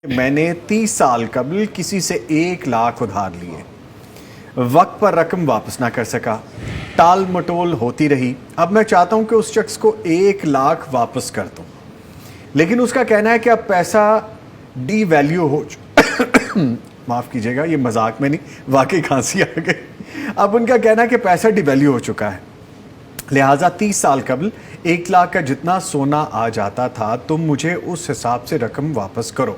میں نے 30 سال قبل کسی سے 1 لاکھ ادھار لیے، وقت پر رقم واپس نہ کر سکا، ٹال مٹول ہوتی رہی۔ اب میں چاہتا ہوں کہ اس شخص کو 1 لاکھ واپس کر دوں، لیکن اس کا کہنا ہے کہ اب پیسہ ڈی ویلیو ہو معاف کیجیے گا، یہ مذاق میں نہیں، واقعی کھانسی آ گئی۔ اب ان کا کہنا ہے کہ پیسہ ڈی ویلیو ہو چکا ہے، لہٰذا 30 سال قبل 1 لاکھ کا جتنا سونا آ جاتا تھا تم مجھے اس حساب سے رقم واپس کرو۔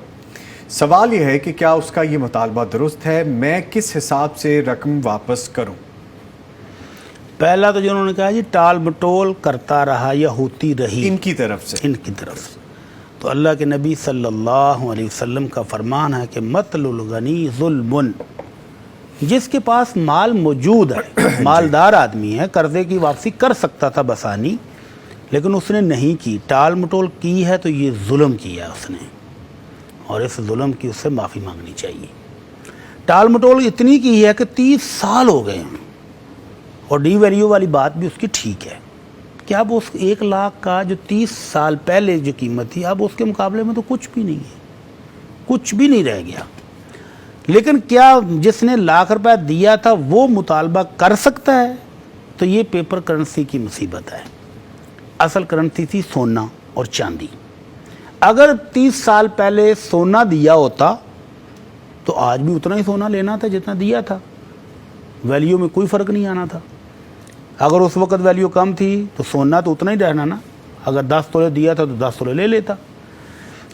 سوال یہ ہے کہ کیا اس کا یہ مطالبہ درست ہے؟ میں کس حساب سے رقم واپس کروں؟ پہلا تو جو انہوں نے کہا جی ٹال مٹول کرتا رہا یا ہوتی رہی، ان کی طرف سے تو اللہ کے نبی صلی اللہ علیہ وسلم کا فرمان ہے کہ مطل الغنی ظلم، جس کے پاس مال موجود ہے، مالدار آدمی ہے، قرضے کی واپسی کر سکتا تھا بآسانی، لیکن اس نے نہیں کی، ٹال مٹول کی ہے، تو یہ ظلم کیا اس نے، اور اس ظلم کی اس سے معافی مانگنی چاہیے۔ ٹال مٹول اتنی کی ہے کہ 30 سال ہو گئے ہیں، اور ڈی ویلیو والی بات بھی اس کی ٹھیک ہے کہ اب اس 1 لاکھ کا جو 30 سال پہلے جو قیمت تھی، اب اس کے مقابلے میں تو کچھ بھی نہیں ہے، کچھ بھی نہیں رہ گیا۔ لیکن کیا جس نے 1 لاکھ روپے دیا تھا وہ مطالبہ کر سکتا ہے؟ تو یہ پیپر کرنسی کی مصیبت ہے۔ اصل کرنسی تھی سونا اور چاندی۔ اگر 30 سال پہلے سونا دیا ہوتا تو آج بھی اتنا ہی سونا لینا تھا جتنا دیا تھا، ویلیو میں کوئی فرق نہیں آنا تھا۔ اگر اس وقت ویلیو کم تھی تو سونا تو اتنا ہی رہنا نا، اگر 10 تولے دیا تھا تو 10 تولے لے لیتا۔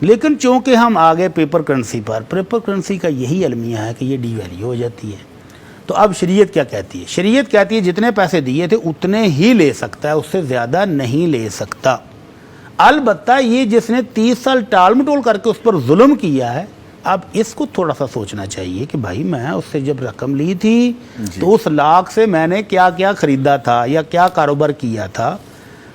لیکن چونکہ ہم آگے پیپر کرنسی پر، پیپر کرنسی کا یہی المیہ ہے کہ یہ ڈی ویلیو ہو جاتی ہے۔ تو اب شریعت کیا کہتی ہے؟ شریعت کہتی ہے جتنے پیسے دیے تھے اتنے ہی لے سکتا ہے، اس سے زیادہ نہیں لے سکتا۔ البتہ یہ جس نے 30 سال ٹال مٹول کر کے اس پر ظلم کیا ہے، اب اس کو تھوڑا سا سوچنا چاہیے کہ بھائی میں اس سے جب رقم لی تھی تو اس لاکھ سے میں نے کیا کیا خریدا تھا یا کیا کاروبار کیا تھا،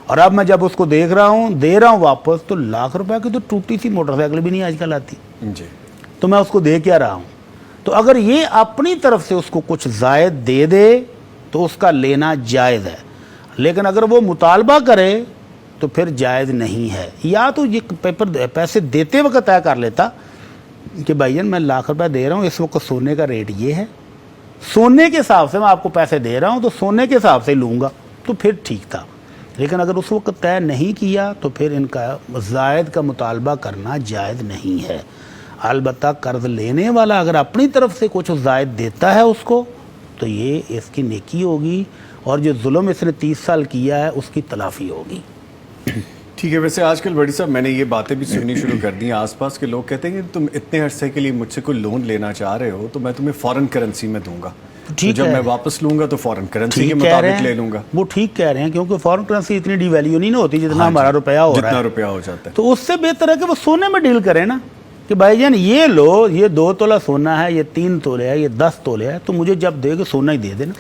اور اب میں جب اس کو دے رہا ہوں واپس، تو 1 لاکھ روپے کی تو ٹوٹی سی موٹر سائیکل بھی نہیں آج کل آتی، تو میں اس کو دے کیا رہا ہوں؟ تو اگر یہ اپنی طرف سے اس کو کچھ زائد دے دے تو اس کا لینا جائز ہے، لیکن اگر وہ مطالبہ کرے تو پھر جائز نہیں ہے۔ یا تو یہ پیسے دیتے وقت طے کر لیتا کہ بھائی جان میں 1 لاکھ روپے دے رہا ہوں، اس وقت سونے کا ریٹ یہ ہے، سونے کے حساب سے میں آپ کو پیسے دے رہا ہوں تو سونے کے حساب سے لوں گا، تو پھر ٹھیک تھا۔ لیکن اگر اس وقت طے نہیں کیا تو پھر ان کا زائد کا مطالبہ کرنا جائز نہیں ہے۔ البتہ قرض لینے والا اگر اپنی طرف سے کچھ زائد دیتا ہے اس کو، تو یہ اس کی نیکی ہوگی، اور جو ظلم اس نے 30 سال کیا ہے اس کی تلافی ہوگی۔ ٹھیک ہے۔ ویسے آج کل بڑی صاحب میں نے یہ باتیں بھی سننی شروع کر دی ہیں، آس پاس کے لوگ کہتے ہیں کہ تم اتنے عرصے کے لیے مجھ سے کوئی لون لینا چاہ رہے ہو تو میں تمہیں فورن کرنسی میں دوں گا، تو جب میں واپس لوں گا تو فورن کرنسی کے مطابق لے لوں گا۔ وہ ٹھیک کہہ رہے ہیں، کیونکہ فورن کرنسی اتنی ڈی ویلیو نہیں ہوتی جتنا ہمارا روپیہ ہو رہا ہے، جتنا روپیہ ہو جاتا ہے۔ تو اس سے بہتر ہے کہ وہ سونے میں ڈیل کریں نا، کہ بھائی جان یہ لو، یہ 2 تولہ سونا ہے، یہ 3 تولے ہے، یہ 10 تولے ہے، تو مجھے جب دے گے سونا ہی دے دینا۔